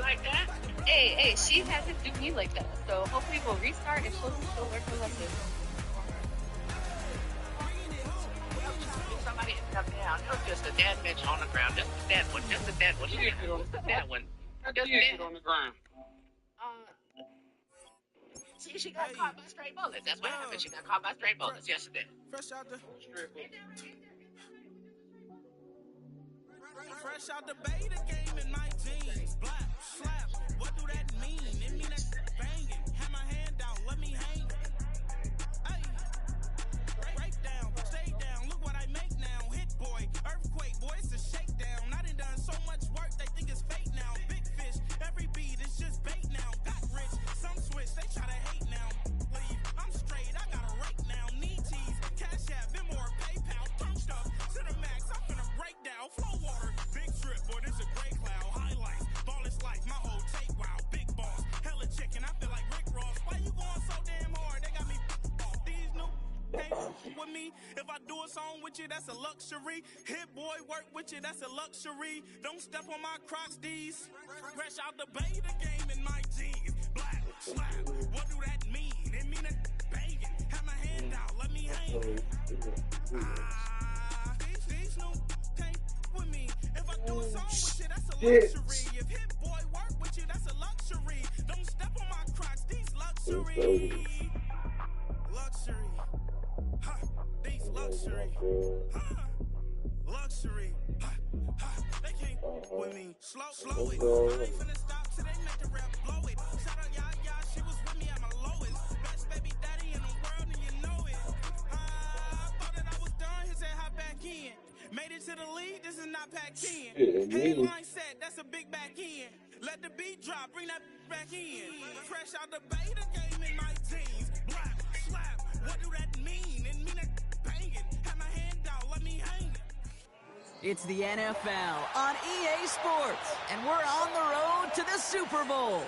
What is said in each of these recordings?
like that. Hey, she hasn't do me like that. So hopefully we'll restart and she'll learn her lesson. Somebody ended up down. It was just a dead bitch on the ground. Just a dead one. Just a dead one. Just a dead one. Just dead on the ground. See, she got caught by stray bullets. That's what happened. She got caught by stray bullets yesterday. Fresh out the beta game in my jeans. Black, slap, what do that mean? It mean that banging. Have my hand out, let me hang. Hey, break down, stay down. Look what I make now. Hit boy, earthquake, boy, it's a shakedown. I done so much work, they think it's fake now. Big fish, every beat is just bait now. Got rich, some switch, they try to hate now. Leave, I'm straight, I got a rake now. Need tease, cash app, Venmo or PayPal. Thumb stuff, to the max, I'm finna break down. Flow water, big trip, boy, this a gray cloud. Highlights, ball is life, my whole take, wow. Big boss, hella chicken, I feel like Rick Ross. Why you going so damn hard? They got me off. These new with me. If I do a song with you, that's a luxury. Hit boy, work with you, that's a luxury. Don't step on my Crocs, D's. Fresh out the beta game in my jeans. Black, slap, what do that mean? It mean that banging. Have my hand out, let me hang. These new can't with me. If I do a song with you, that's a luxury. If hit boy, work with you, that's a luxury. Don't step on my Crocs, these luxury. Luxury. Ha, these luxury. Ha, luxury. Ha, ha, they can't with me. Slow it. I ain't finna stop till they make the rap blow it. Shout out Yaya, she was with me at my lowest. Best baby daddy in the world and you know it. Thought that I was done, he said hop back in. Made it to the league, this is not Pac-10. Headline set, that's a big back end. Let the beat drop, bring that back in. Fresh out the beta game in my jeans. Black, slap, what do that mean? It mean that banging. Have my hand out, let me hang. It's the NFL on EA Sports, and we're on the road to the Super Bowl.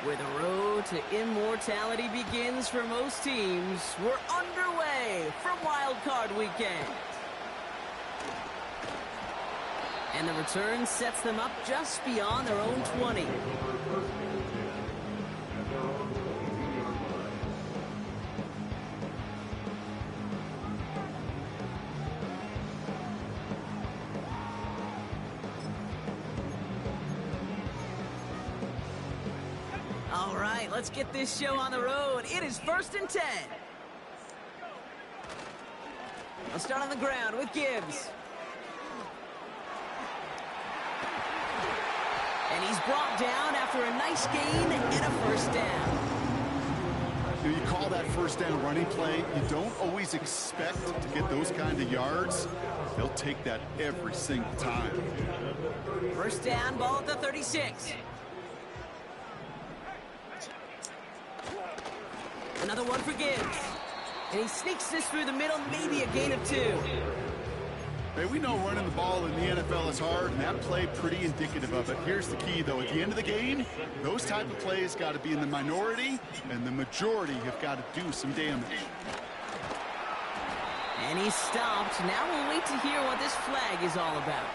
Where the road to immortality begins for most teams, we're underway from Wild Card Weekend. And the return sets them up just beyond their own 20. All right, let's get this show on the road. It is 1st and 10. I'll start on the ground with Gibbs. And he's brought down after a nice gain and a first down. You call that first down running play, you don't always expect to get those kind of yards. They'll take that every single time. First down, ball at the 36. Another one for Gibbs. And he sneaks this through the middle, maybe a gain of 2. Hey, we know running the ball in the NFL is hard, and that play pretty indicative of it. Here's the key, though. At the end of the game, those type of plays got to be in the minority, and the majority have got to do some damage. And he's stopped. Now we'll wait to hear what this flag is all about.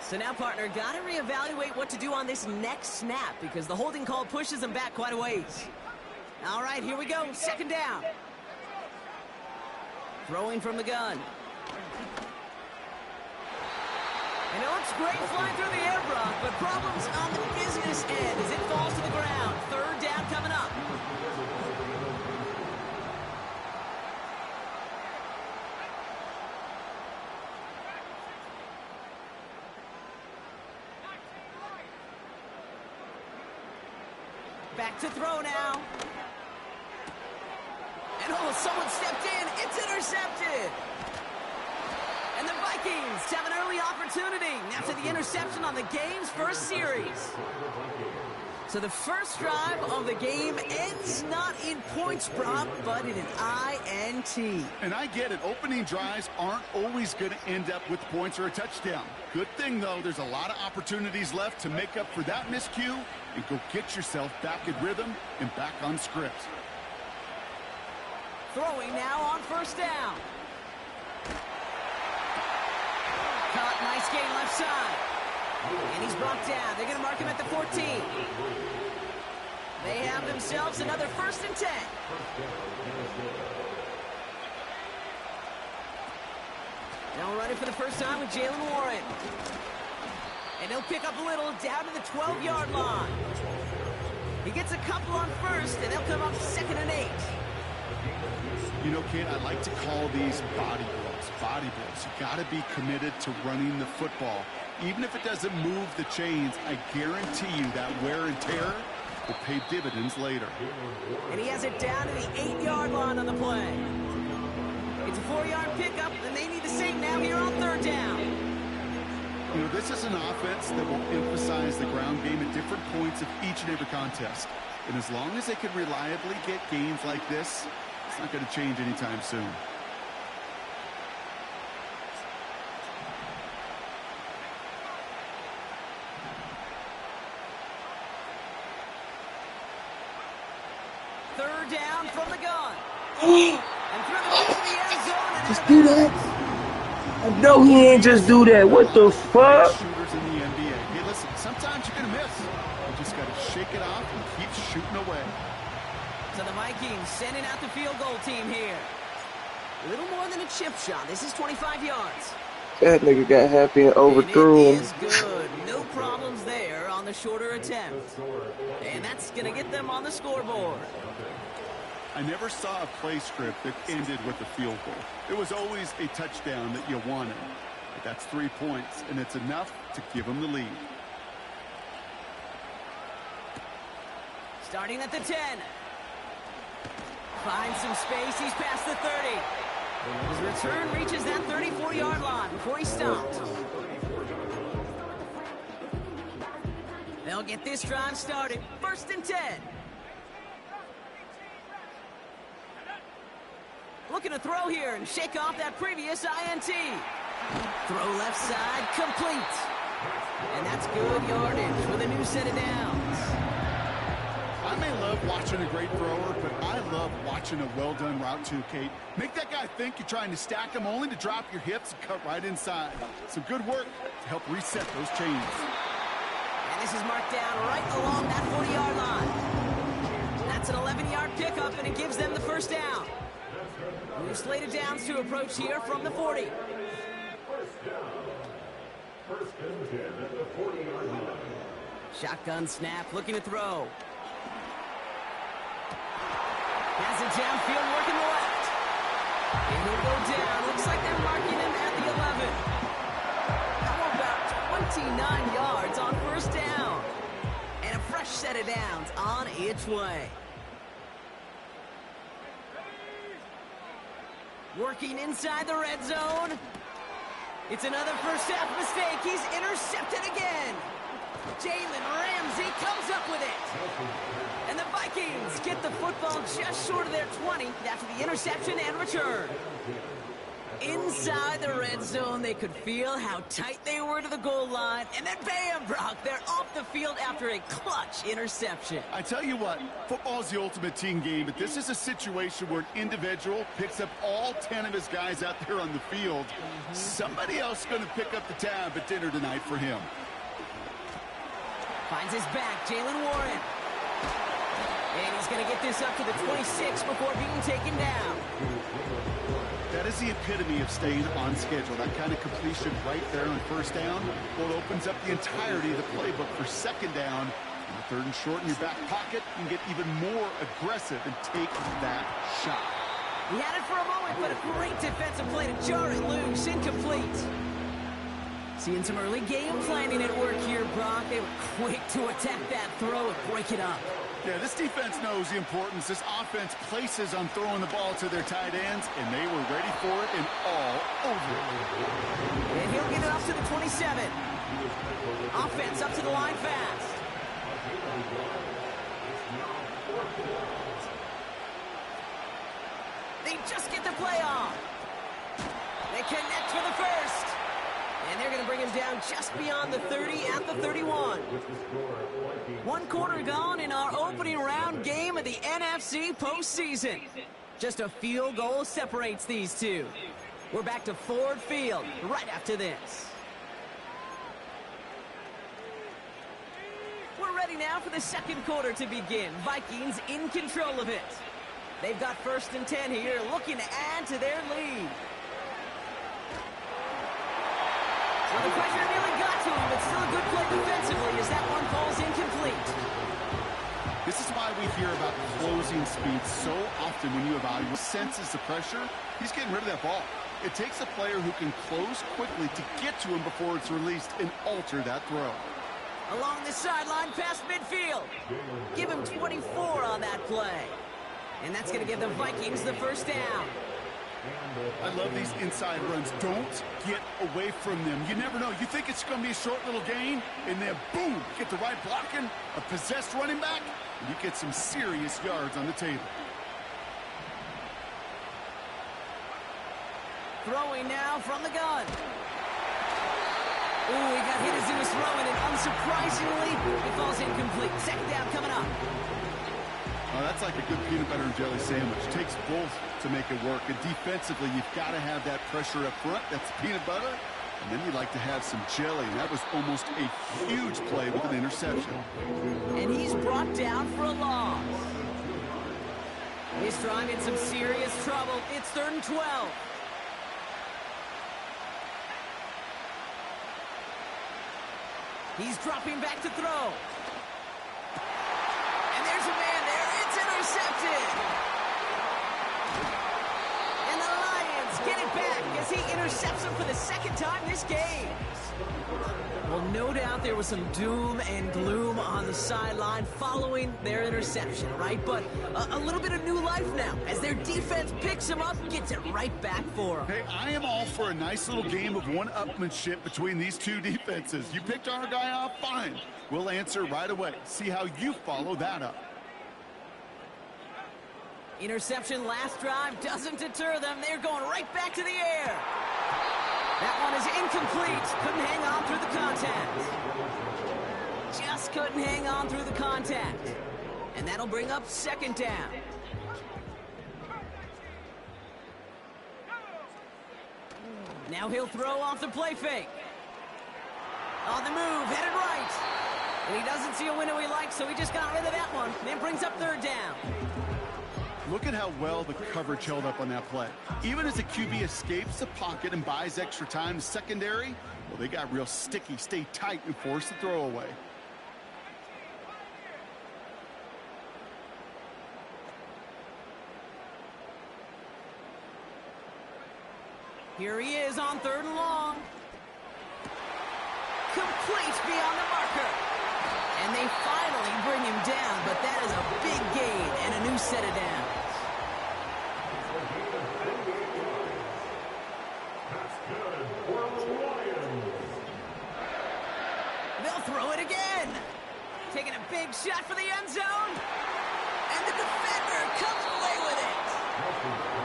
So now, partner, got to reevaluate what to do on this next snap because the holding call pushes him back quite a ways. All right, here we go. Second down. Throwing from the gun. And it looks great flying through the air, Brock, but problems on the business end as it falls to the ground. Third down coming up. Back to throw now. And oh, someone stepped in. It's intercepted. And the Vikings have an early opportunity after the interception on the game's first series. So the first drive of the game ends not in points, Brock, but in an INT. And I get it. Opening drives aren't always going to end up with points or a touchdown. Good thing, though, there's a lot of opportunities left to make up for that miscue and go get yourself back in rhythm and back on script. Throwing now on first down. Caught, nice gain left side. And he's brought down. They're going to mark him at the 14. They have themselves another 1st and 10. Now running for the first time with Jaylen Warren. And he'll pick up a little down to the 12-yard line. He gets a couple on first, and they'll come up 2nd and 8. You know, kid, I like to call these body blows. Body blows. You got to be committed to running the football. Even if it doesn't move the chains, I guarantee you that wear and tear will pay dividends later. And he has it down to the 8-yard line on the play. It's a 4-yard pickup, and they need the same now here on 3rd down. You know, this is an offense that will emphasize the ground game at different points of each and every contest. And as long as they can reliably get gains like this, it's not going to change anytime soon. Third down from the gun. And through the end zone. Just do that. I know he ain't just do that. What the fuck? Shooters in the NBA. Hey, listen, sometimes you're going to miss. You just got to shake it off and keep shooting away. So the Vikings sending out the field goal team here. A little more than a chip shot. This is 25 yards. That nigga got happy and overthrew him. It is good. No problems there on the shorter attempt. And that's going to get them on the scoreboard. I never saw a play script that ended with a field goal. It was always a touchdown that you wanted. But that's 3 points, and it's enough to give them the lead. Starting at the 10. Finds some space. He's past the 30. His return reaches that 34-yard line before he stopped. They'll get this drive started. 1st and 10. Looking to throw here and shake off that previous INT. Throw left side, complete. And that's good yardage with a new set of downs. I may love watching a great thrower, but I love watching a well-done route too, Kate. Make that guy think you're trying to stack him only to drop your hips and cut right inside. Some good work to help reset those chains. And this is marked down right along that 40-yard line. That's an 11-yard pickup, and it gives them the 1st down. New slate of downs to approach here from the 40. Shotgun snap, looking to throw. Has it downfield, working the left. And he'll go down. Looks like they're marking him at the 11. How about 29 yards on 1st down? And a fresh set of downs on its way. Working inside the red zone. It's another first half mistake. He's intercepted again. Jalen Ramsey comes up with it. And the Vikings get the football just short of their 20 after the interception and return. Inside the red zone, they could feel how tight they were to the goal line. And then bam, Brock, they're off the field after a clutch interception. I tell you what, football's the ultimate team game, but this is a situation where an individual picks up all 10 of his guys out there on the field. Somebody else is going to pick up the tab at dinner tonight for him. Finds his back, Jaylen Warren. And he's going to get this up to the 26 before being taken down. That is the epitome of staying on schedule. That kind of completion right there on 1st down. Well, it opens up the entirety of the playbook for 2nd down. And the 3rd and short in your back pocket, you can get even more aggressive and take that shot. He had it for a moment, but a great defensive play to jar it loose. Incomplete. Seeing some early game planning at work here, Brock. They were quick to attack that throw and break it up. Yeah, this defense knows the importance this offense places on throwing the ball to their tight ends, and they were ready for it and all over it. And he'll get it up to the 27. Offense up to the line fast. just get the play on. They connect for the first. And they're going to bring him down just beyond the 30 at the 31. 1 quarter gone in our opening round game of the NFC postseason. Just a field goal separates these two. We're back to Ford Field right after this. We're ready now for the second quarter to begin. Vikings in control of it. They've got 1st and 10 here, looking to add to their lead. Well, the pressure nearly got to him, but still a good play defensively as that one falls incomplete. This is why we hear about closing speed so often when you evaluate. Senses the pressure, he's getting rid of that ball. It takes a player who can close quickly to get to him before it's released and alter that throw. Along the sideline past midfield. Give him 24 on that play. And that's going to give the Vikings the first down. I love these inside runs. Don't get away from them. You never know. You think it's going to be a short little gain, and then boom, get the right blocking, a possessed running back, and you get some serious yards on the table. Throwing now from the gun. Ooh, he got hit as he was throwing it. Unsurprisingly, it falls incomplete. Second down coming up. Oh, that's like a good peanut butter and jelly sandwich. It takes both to make it work. And defensively, you've got to have that pressure up front. That's peanut butter. And then you like to have some jelly. And that was almost a huge play with an interception. And he's brought down for a loss. He's trying in some serious trouble. It's 3rd and 12. He's dropping back to throw. And there's a man there. It's intercepted. And the Lions get it back as he intercepts him for the 2nd time this game. Well, no doubt there was some doom and gloom on the sideline following their interception, right? But a little bit of new life now as their defense picks him up and gets it right back for him. Hey, I am all for a nice little game of one-upmanship between these two defenses. You picked our guy off, fine. We'll answer right away. See how you follow that up. Interception last drive doesn't deter them. They're going right back to the air. That one is incomplete. Couldn't hang on through the contact. Just couldn't hang on through the contact. And that'll bring up 2nd down. Now he'll throw off the play fake. On the move, headed right. And he doesn't see a window he likes, so he just got rid of that one. And brings up 3rd down. Look at how well the coverage held up on that play. Even as the QB escapes the pocket and buys extra time, secondary, well, they got real sticky, stay tight, and force the throw away. Here he is on 3rd and long. Complete beyond the marker. And they finally bring him down, but that is a big gain and a new set of downs. They'll throw it again. Taking a big shot for the end zone. And the defender comes away with it.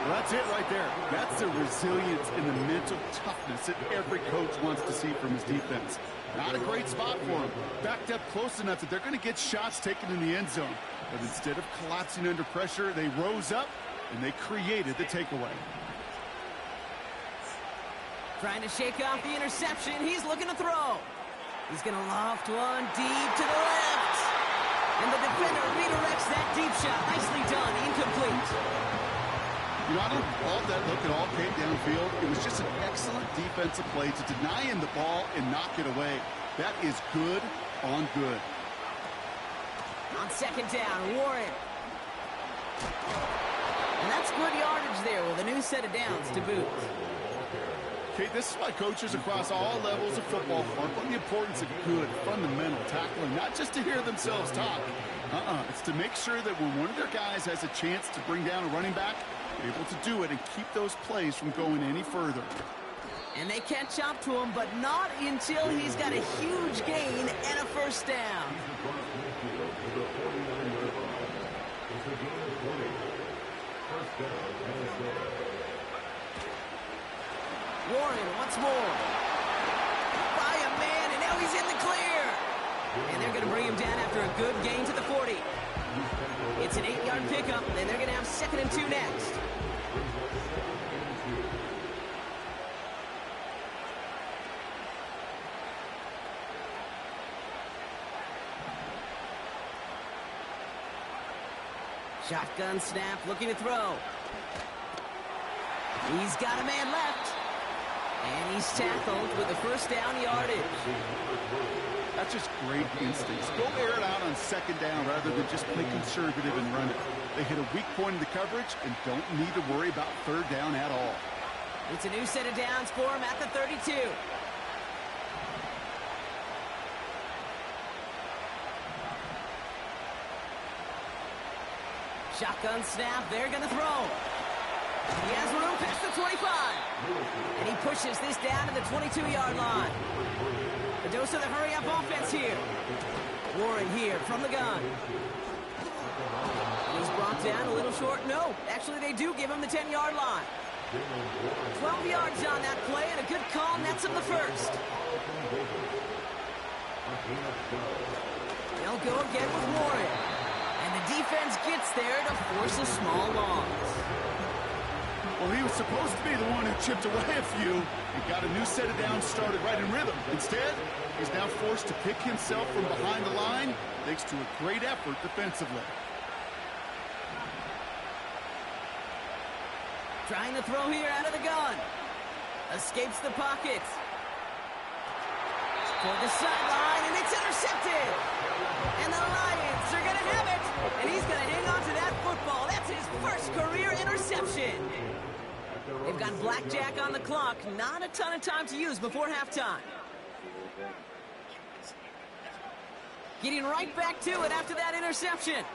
Well, that's it right there. That's the resilience and the mental toughness that every coach wants to see from his defense. Not a great spot for him. Backed up close enough that they're going to get shots taken in the end zone. But instead of collapsing under pressure, they rose up and they created the takeaway. Trying to shake off the interception. He's looking to throw. He's going to loft one deep to the left. And the defender redirects that deep shot. Nicely done. Incomplete. You know, I don't fault that look at all came downfield. It was just an excellent defensive play to deny him the ball and knock it away. That is good on good. On 2nd down, Warren. And that's good yardage there with a new set of downs to boot. Okay, this is why coaches across all levels of football harp on the importance of good, fundamental tackling, not just to hear themselves talk. It's to make sure that when one of their guys has a chance to bring down a running back, they're able to do it and keep those plays from going any further. And they catch up to him, but not until he's got a huge gain and a 1st down. once more. By a man, and now he's in the clear. And they're going to bring him down after a good gain to the 40. It's an 8-yard pickup, and they're going to have 2nd and 2 next. Shotgun snap, looking to throw. He's got a man left. And he's tackled with the first down yardage. That's just great instincts. Go air it out on 2nd down rather than just play conservative and run it. They hit a weak point in the coverage and don't need to worry about 3rd down at all. It's a new set of downs for him at the 32. Shotgun snap, they're going to throw. He has room past the 25. And he pushes this down to the 22-yard line. A dose of the hurry-up offense here. Warren here from the gun. And he's brought down a little short. No, actually they do give him the 10-yard line. 12 yards on that play and a good call nets him the first. They'll go again with Warren. And the defense gets there to force a small loss. Well, he was supposed to be the one who chipped away a few and got a new set of downs started right in rhythm. Instead, he's now forced to pick himself from behind the line thanks to a great effort defensively. Trying to throw here out of the gun. Escapes the pocket. For the sideline, and it's intercepted. And the Lions are going to have it. And he's going to hang on to that football. That's his first career interception. They've got blackjack on the clock. Not a ton of time to use before halftime. Getting right back to it after that interception.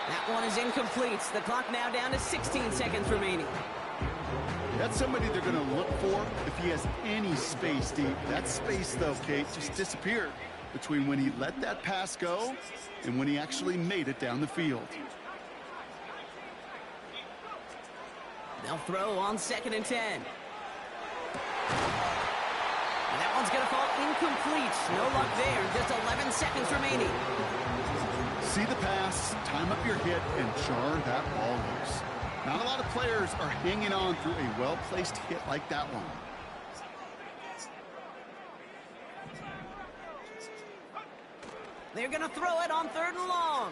That one is incomplete. The clock now down to 16 seconds remaining. That's somebody they're going to look for if he has any space deep. That space, though, Kate, just disappeared between when he let that pass go and when he actually made it down the field. They'll throw on 2nd and 10. And that one's going to fall incomplete. No luck there. Just 11 seconds remaining. See the pass, time up your hit, and jar that ball loose. Not a lot of players are hanging on through a well-placed hit like that one. They're going to throw it on 3rd and long.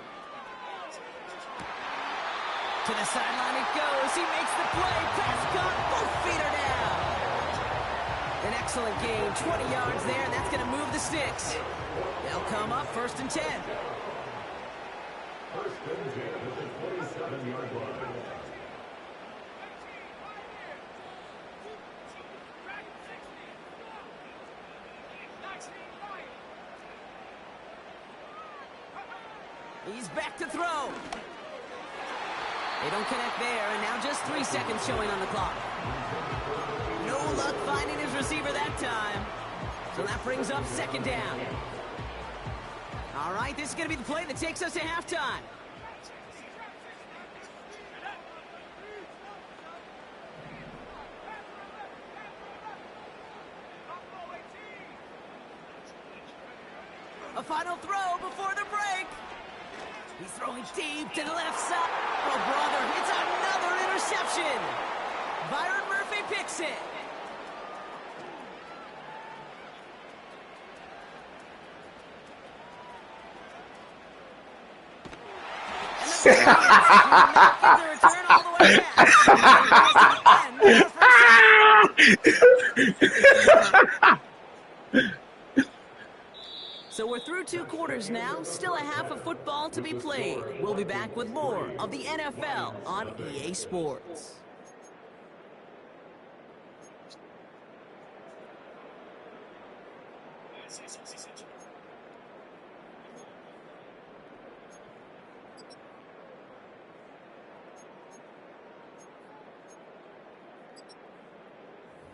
To the sideline it goes. He makes the play. Pass caught. Both feet are down. An excellent game. 20 yards there, and that's going to move the sticks. They'll come up 1st and 10. First and 10 at the 27-yard line. He's back to throw. They don't connect there, and now just 3 seconds showing on the clock. No luck finding his receiver that time. So that brings up 2nd down. All right, this is going to be the play that takes us to halftime. A final throw before the break. He's throwing deep to the left side. Oh, brother, it's another interception. Byron Murphy picks it. And the Giants return all the way back. So we're through 2 quarters now, still a half of football to be played. We'll be back with more of the NFL on EA Sports.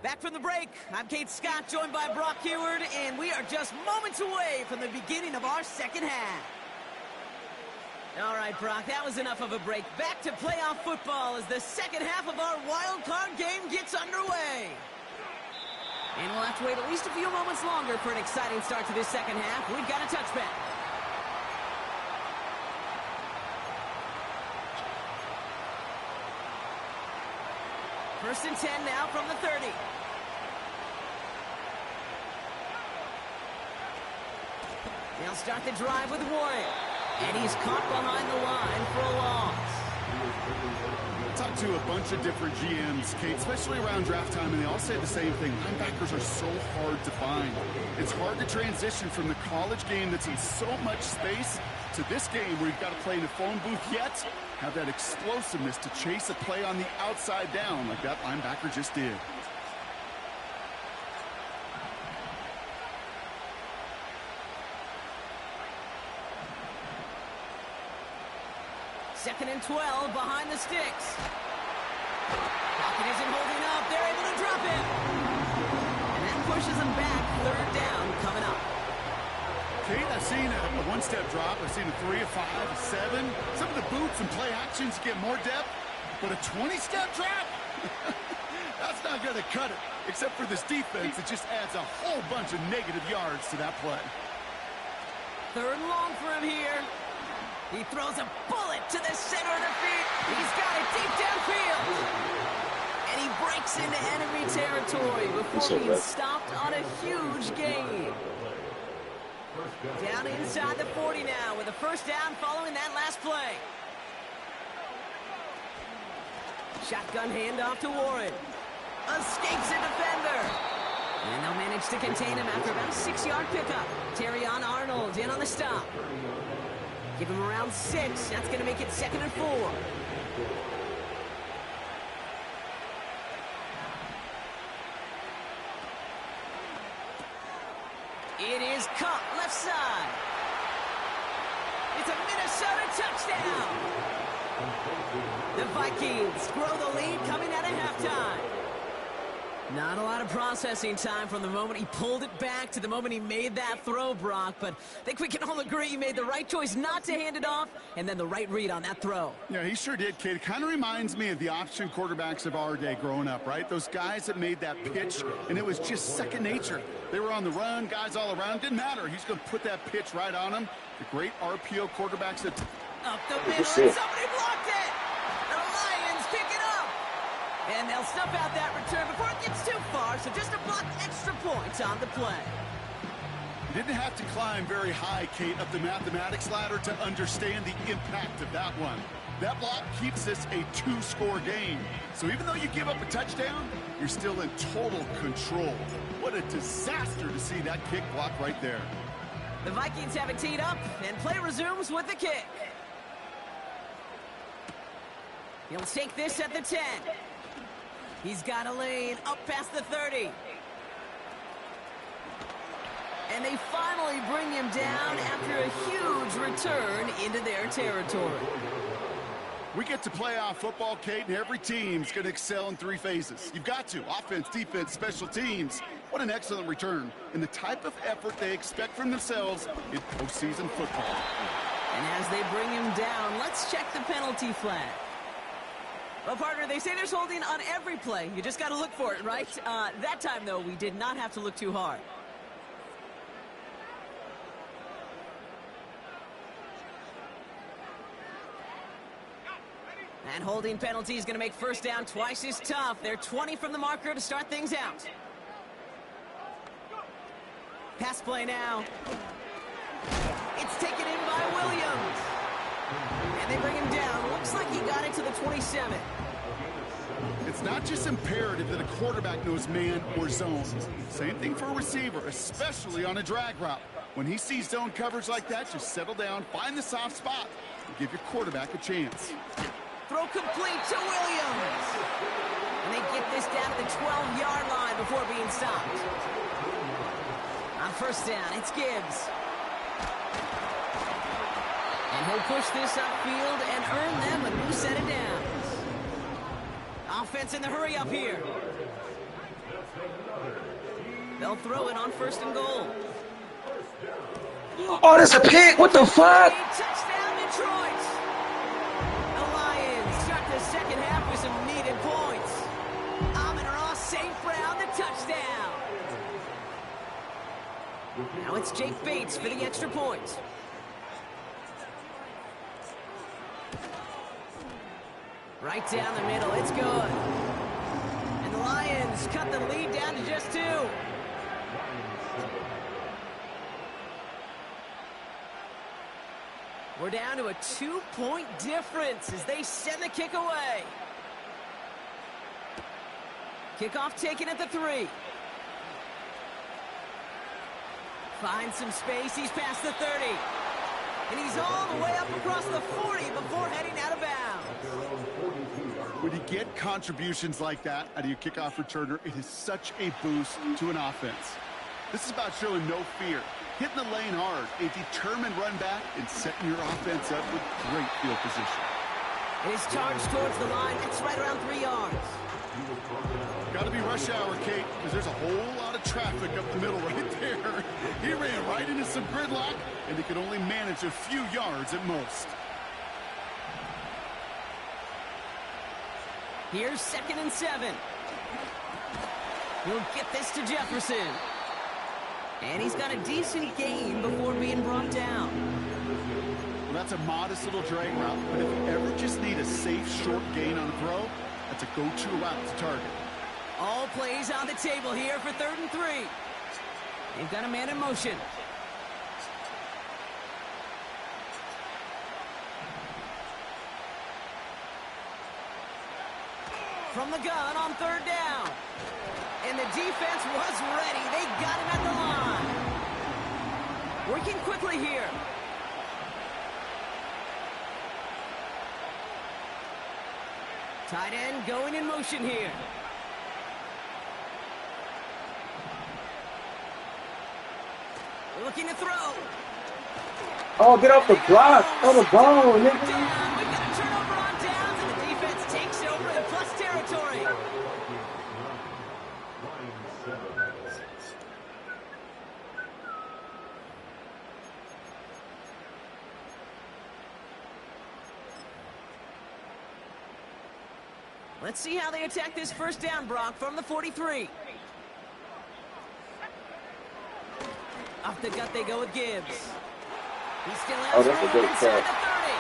Back from the break, I'm Kate Scott, joined by Brock Heward, and we are just moments away from the beginning of our second half. All right, Brock, that was enough of a break. Back to playoff football as the second half of our wild card game gets underway. And we'll have to wait at least a few moments longer for an exciting start to this second half. We've got a touchback. First and 10 now from the 30. They'll start the drive with Warren. And he's caught behind the line for a loss. Talked to a bunch of different GMs, Kate, especially around draft time, and they all say the same thing. Linebackers are so hard to find. It's hard to transition from the college game that's in so much space to this game where you've got to play in a phone booth, yet have that explosiveness to chase a play on the outside down like that linebacker just did. Second and 12 behind the sticks. Pocket isn't holding up. They're able to drop him. And that pushes them back. Third down coming up. Kate, I've seen a one-step drop. I've seen a 3, a 5, a 7. Some of the boots and play actions get more depth. But a 20-step drop? That's not going to cut it. Except for this defense, it just adds a whole bunch of negative yards to that play. Third and long for him here. He throws a bullet to the center of the field. He's got it deep downfield. And he breaks into enemy territory before being stopped on a huge gain. Down inside the 40 now with a first down following that last play. Shotgun handoff to Warren. Escapes a defender. And they'll manage to contain him after about a 6-yard pickup. Terrion Arnold in on the stop. Give him around 6. That's going to make it 2nd and 4. It is caught left side. It's a Minnesota touchdown. The Vikings grow the lead coming out of halftime. Not a lot of processing time from the moment he pulled it back to the moment he made that throw, Brock. But I think we can all agree he made the right choice not to hand it off, and then the right read on that throw. Yeah, he sure did, Kate. It kind of reminds me of the option quarterbacks of our day growing up, right? Those guys that made that pitch, and it was just second nature. They were on the run, guys all around. Didn't matter. He's going to put that pitch right on them. The great RPO quarterbacks that... Up the middle, and somebody blocked it! The Lions pick it up! And they'll snuff out that return before it gets too far, so just a block extra points on the play. Didn't have to climb very high, Kate, up the mathematics ladder to understand the impact of that one. That block keeps this a 2-score game. So even though you give up a touchdown, you're still in total control. What a disaster to see that kick block right there. The Vikings have it teed up, and play resumes with the kick. He'll take this at the 10. He's got a lane up past the 30. And they finally bring him down after a huge return into their territory. We get to playoff football, Kate, and every team's going to excel in 3 phases. You've got to. Offense, defense, special teams. What an excellent return. And the type of effort they expect from themselves in postseason football. And as they bring him down, let's check the penalty flag. Well, partner, they say there's holding on every play. You just got to look for it, right? That time, though, we did not have to look too hard. And holding penalty is going to make first down twice as tough. They're 20 from the marker to start things out. Pass play now. It's taken in by Williams. And they bring him down. Looks like he got it to the 27. It's not just imperative that a quarterback knows man or zone. Same thing for a receiver, especially on a drag route. When he sees zone coverage like that, just settle down, find the soft spot, and give your quarterback a chance. Throw complete to Williams. And they get this down to the 12-yard line before being stopped. On first down, it's Gibbs. And he'll push this upfield and earn them a new set of downs. Offense in the hurry up here. They'll throw it on first and goal. Oh, that's a pick. What the fuck? Touchdown, Detroit. The Lions start the second half with some needed points. Amon-Ra St. Brown, the touchdown. Now it's Jake Bates for the extra point. Right down the middle, it's good. And the Lions cut the lead down to just 2. We're down to a 2-point difference as they send the kick away. Kickoff taken at the 3. Finds some space, he's past the 30. And he's all the way up across the 40 before heading out of bounds. When you get contributions like that out of your kickoff returner, it is such a boost to an offense. This is about showing no fear, hitting the lane hard, a determined run back, and setting your offense up with great field position. And he's charged towards the line. It's right around 3 yards. Got to be rush hour, Kate, because there's a whole lot of traffic up the middle right there. He ran right into some gridlock, and he could only manage a few yards at most. Here's 2nd and 7. He'll get this to Jefferson. And he's got a decent gain before being brought down. Well, that's a modest little drag route, but if you ever just need a safe, short gain on a throw, that's a go-to route to target. All plays on the table here for 3rd and 3. They've got a man in motion. From the gun on 3rd down. And the defense was ready. They got him at the line. Working quickly here. Tight end going in motion here. Looking to throw. Oh, get off the block. Throw the ball, nigga. We've got a turnover on downs, and the defense takes over in plus territory. Let's see how they attack this 1st down, Brock, from the 43. Off the gut they go with Gibbs. He still has that's a room good inside catch. the 30.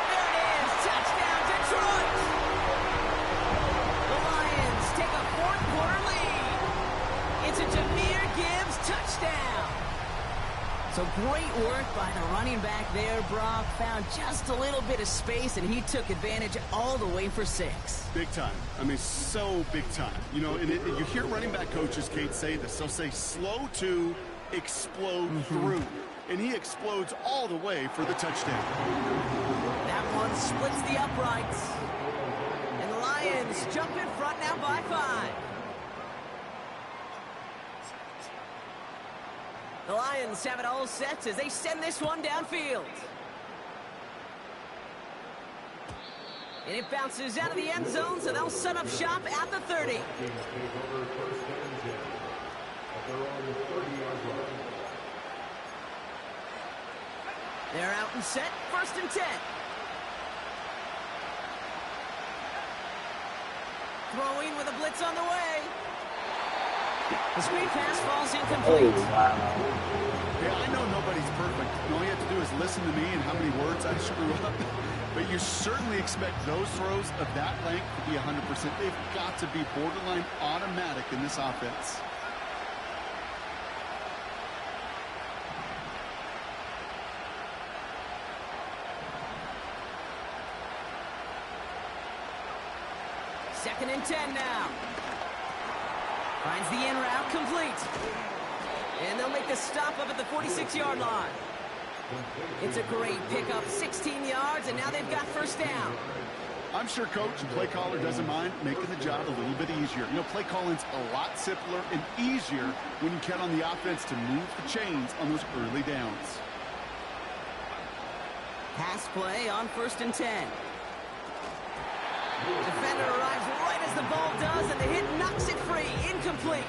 There it is. Touchdown, Detroit. The Lions take a 4th quarter lead. It's a Jahmyr Gibbs touchdown. So great work by the running back there, Brock. Found just a little bit of space, and he took advantage all the way for 6. Big time. I mean, so big time. You know, and you hear running back coaches, Kate, say this. They'll say slow to explode through. And he explodes all the way for the touchdown. That one splits the uprights. And the Lions jump in front now by 5. The Lions have it all set as they send this one downfield. And it bounces out of the end zone, so they'll set up shop at the 30. They're out and set, 1st and 10. Throwing with a blitz on the way. The screen pass falls incomplete. Yeah, I know nobody's perfect. And all you have to do is listen to me and how many words I screw up. But you certainly expect those throws of that length to be 100%. They've got to be borderline automatic in this offense. Second and 10 now. Finds the in route complete. And they'll make the stop up at the 46-yard line. It's a great pickup, 16 yards, and now they've got 1st down. I'm sure coach and play caller doesn't mind making the job a little bit easier. You know, play calling's a lot simpler and easier when you count on the offense to move the chains on those early downs. Pass play on 1st and 10. Defender arrives right as the ball does, and the hit knocks it free. Incomplete.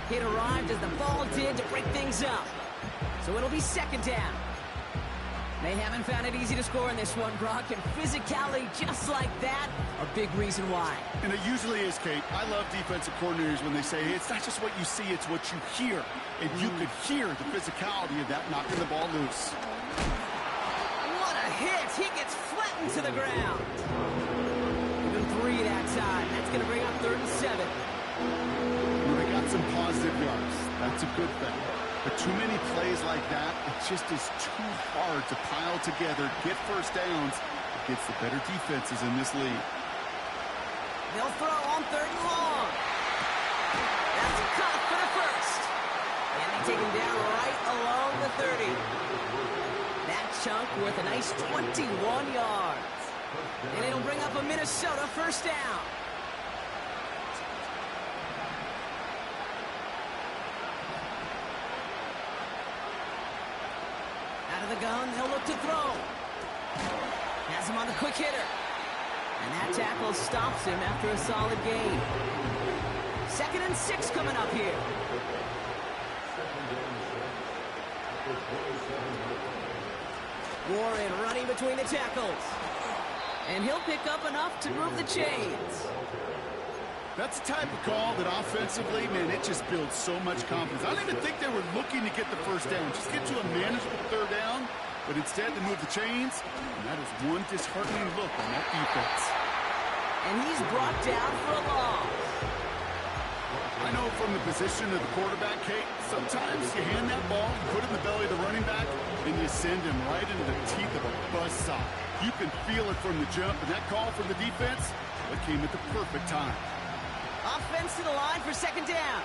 Hit arrived as the ball did to break things up. So it'll be 2nd down. They haven't found it easy to score in this one, Brock, and physicality just like that, a big reason why. And it usually is, Kate. I love defensive coordinators when they say, hey, it's not just what you see, it's what you hear. And you could hear the physicality of that knocking the ball loose. What a hit! He gets flattened to the ground. Even 3 that time. That's going to bring up 3rd and 7. Well, they got some positive yards. That's a good thing. But too many plays like that, it just is too hard to pile together, get first downs against the better defenses in this league. They'll throw on 3rd and long. That's caught for the first. And they take him down right along the 30. That chunk worth a nice 21 yards. And it'll bring up a Minnesota first down. Out of the gun, they'll look to throw. Has him on the quick hitter. And that tackle stops him after a solid gain. 2nd and 6 coming up here. Warren running between the tackles. And he'll pick up enough to move the chains. That's the type of call that offensively, man, it just builds so much confidence. I don't even think they were looking to get the first down. Just get to a manageable 3rd down. But instead, they move the chains. And that is one disheartening look on that defense. And he's brought down for a loss. I know from the position of the quarterback, Kate, sometimes you hand that ball, put it in the belly of the running back, and you send him right into the teeth of a buzzsaw. You can feel it from the jump, and that call from the defense, that came at the perfect time. Offense to the line for 2nd down.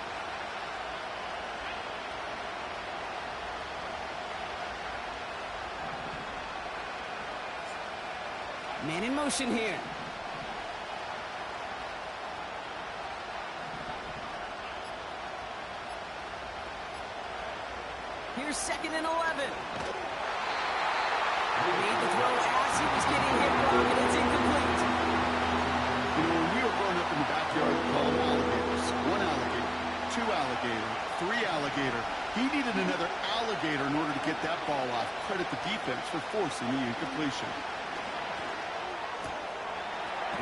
Man in motion here. Here's 2nd and 11. He made the throw as he was getting hit wrong, and it's incomplete. You know, when we were growing up in the backyard, we called them alligators. 1 alligator, 2 alligator, 3 alligator. He needed another alligator in order to get that ball off. Credit the defense for forcing the incompletion.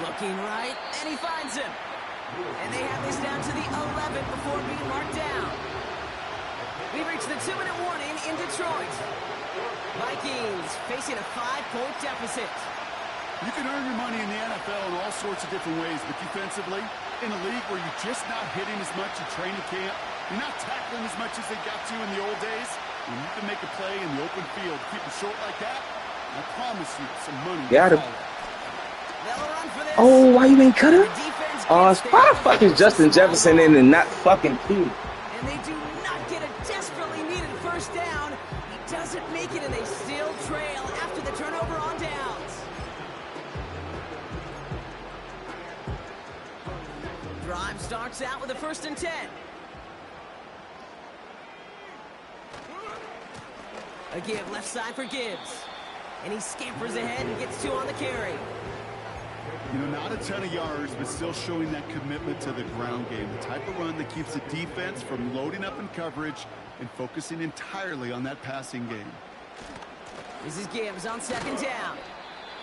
Looking right, and he finds him. And they have this down to the 11 before being marked down. We've reached the 2-minute warning in Detroit. Vikings facing a 5-point deficit. You can earn your money in the NFL in all sorts of different ways, but defensively, in a league where you're just not hitting as much in training camp, you're not tackling as much as they got to in the old days, when you can make a play in the open field, keep it short like that, I promise you some money Got will him. follow. Oh, why you ain't cut him? Why the fuck is Justin Jefferson in and not fucking Pete? And they do not get a desperately needed first down. He doesn't make it, and they still trail after the turnover on downs. Drive starts out with a 1st and 10. A give left side for Gibbs. And he scampers ahead and gets 2 on the carry. You know, not a ton of yards, but still showing that commitment to the ground game. The type of run that keeps the defense from loading up in coverage and focusing entirely on that passing game. This is Gibbs on 2nd down.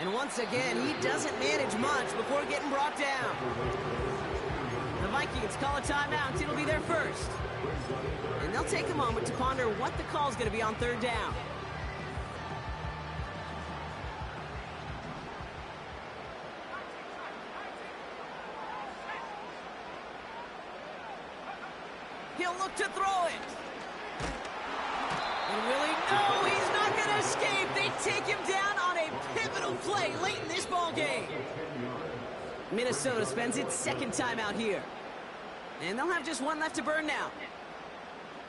And once again, he doesn't manage much before getting brought down. The Vikings call a timeout. It'll be their first. And they'll take a moment to ponder what the call is going to be on 3rd down. He'll look to throw it. And will he? No, he's not going to escape. They take him down on a pivotal play late in this ball game. Minnesota spends its 2nd timeout here. And they'll have just 1 left to burn now.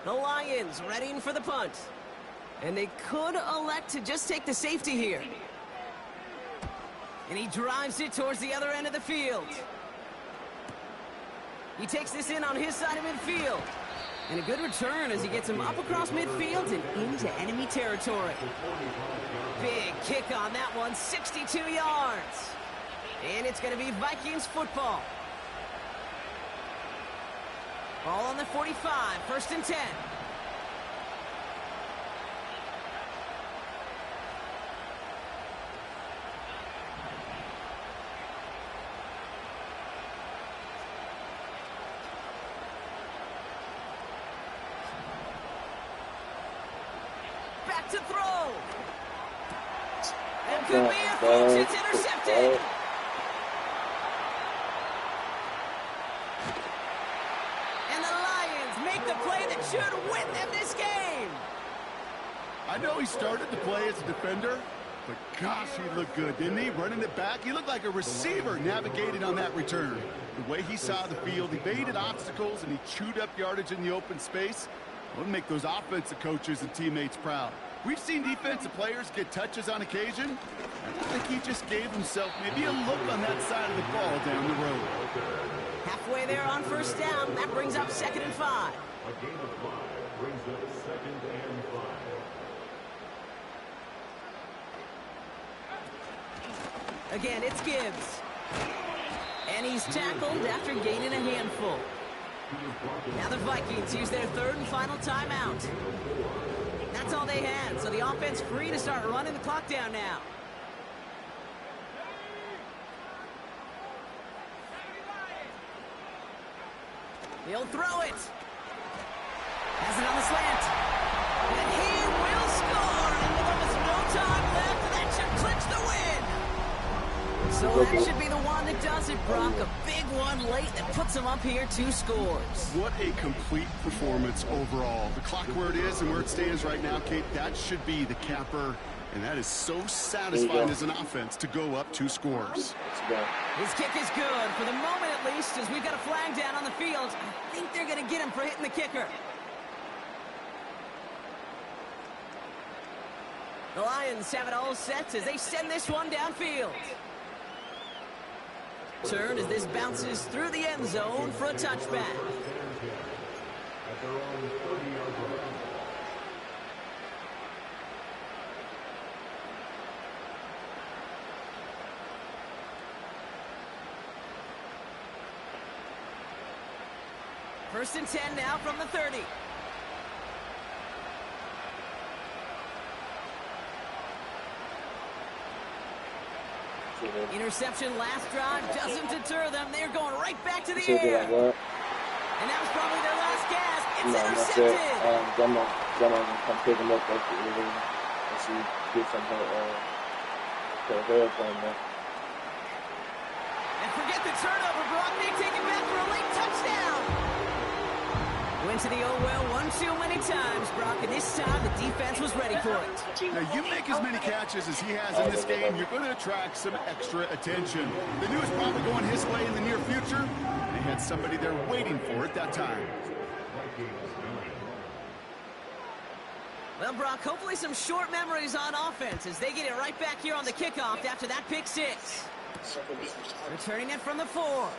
The Lions readying for the punt. And they could elect to just take the safety here. And he drives it towards the other end of the field. He takes this in on his side of midfield. And a good return as he gets him up across midfield and into enemy territory. Big kick on that one, 62 yards. And it's going to be Vikings football. Ball on the 45, 1st and 10. throw. And could be a folks. It's intercepted. And the Lions make the play that should win them this game. I know he started to play as a defender, but gosh, he looked good, didn't he? Running it back, he looked like a receiver navigating on that return. The way he saw the field, he evaded obstacles, and he chewed up yardage in the open space. Will make those offensive coaches and teammates proud. We've seen defensive players get touches on occasion. I think he just gave himself maybe a look on that side of the ball down the road. Halfway there on first down. That brings up 2nd and 5. A game of 5 brings up 2nd and 5. Again, it's Gibbs. And he's tackled after gaining a handful. Now the Vikings use their 3rd and final timeout. That's all they had, so the offense free to start running the clock down now. He'll throw it. Has it on the slant. And he will score. And with almost no time left, that should clinch the win. So that should be the one that does it, Brock. A big one late that puts him up here 2 scores. What a complete performance overall. The clock where it is and where it stands right now, Kate, that should be the capper. And that is so satisfying as an offense to go up 2 scores. His kick is good, for the moment at least, as we've got a flag down on the field. I think they're going to get him for hitting the kicker. The Lions have it all set as they send this one downfield. Turn as this bounces through the end zone for a touchback. At their own 30-yard line. First and 10 now from the 30. Interception last drive doesn't deter them. They're going right back to the air. And that was probably their last gasp. It's intercepted. Come pick him up after and see get some help on there. And forget the turnover, Brock. They take it back for a late touchdown. Went to the oh-well one too many times, Brock, and this time the defense was ready for it. Now, you make as many catches as he has in this game, you're going to attract some extra attention. They knew it was probably going his way in the near future. They had somebody there waiting for it that time. Well, Brock, hopefully some short memories on offense as they get it right back here on the kickoff after that pick 6. Returning it from the 4.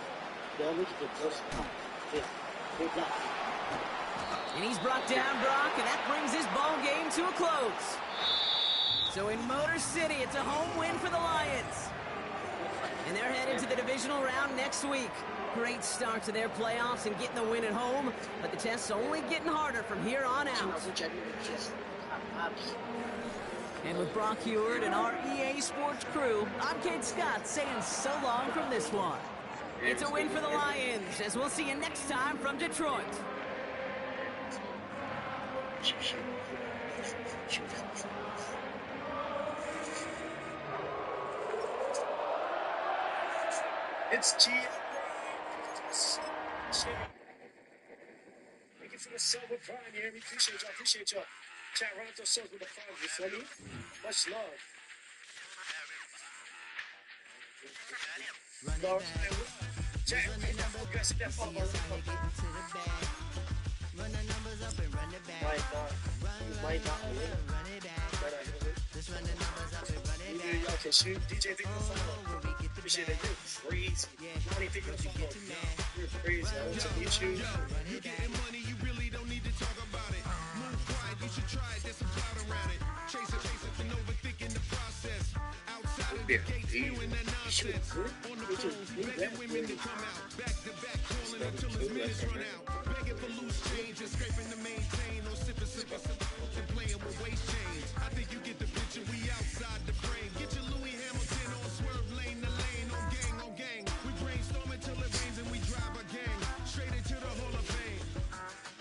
And he's brought down, Brock, and that brings his ball game to a close. So in Motor City, it's a home win for the Lions. And they're headed to the divisional round next week. Great start to their playoffs and getting the win at home, but the test's only getting harder from here on out. And with Brock Huard and our EA Sports crew, I'm Kate Scott saying so long from this one. It's a win for the Lions, as we'll see you next time from Detroit. It's G. Thank you for the silver prime, yeah. We appreciate y'all. Chat round yourselves with the fans, you feel me? Much love. Chat, step up. Might not y'all can shoot. DJ Victor follow. Appreciate it. You're crazy. Money Victor follow. You're crazy. I want to meet you. You getting money, you really don't need to talk about it. Move quiet, you should try it. There's some cloud around it. Chase it, and overthinking the process. Outside of the gate, doing that nonsense. On the phone, begging women to come out. Back to back, calling until his minutes run out. Begging for loose change and scraping to maintain. No sipping, and playing with waist chains. I think you get the picture. We outside the frame. Get your Louis Hamilton on swerve lane to lane. On gang. We brainstorm until it rains and we drive our gang straight into the Hall of Fame.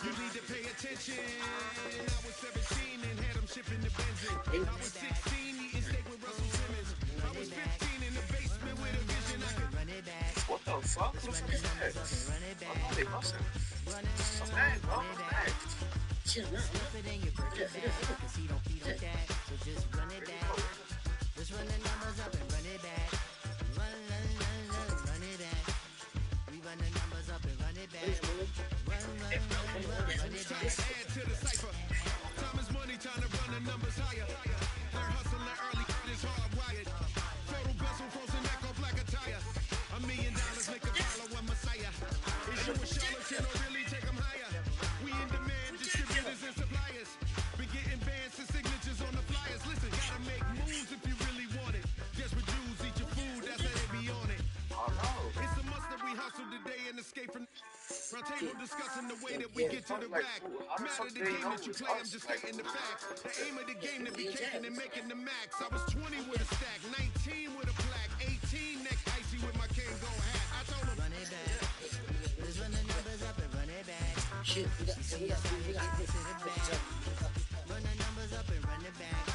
You need to pay attention. I was 17 and had them shipping in the Benzin. I was 16 eating steak with Russell Simmons. I was 15 in the basement with a vision. I could run it back. What the fuck? Who the fuck is that? Oh, they busting. What's that, bro? What's that? Chill, no. Add to the cipher. Time is money, time to run the numbers higher. They're hustling early, it's hardwired. Total bezel, frozen neck off like a tire. $1 million make a follow a messiah. Is you a charlatan or really take them higher? We in demand, distributors and suppliers. Been getting bands and signatures on the flyers. Listen, gotta make moves if you really want it. Desperate Jews eat your food, that's how they be on it. It's a must that we hustle today and escape from. Round table discussing the way that we get to the rack. Matter the game that you play, I'm just stating the facts. The aim of the game to be kicking and making the max. I was 20 with a stack, 19 with a plaque, 18 neck icy with my Kango hat. I told him, run it back. Let's run the numbers up and run it back. Shit, we got. Run the numbers up and run it back.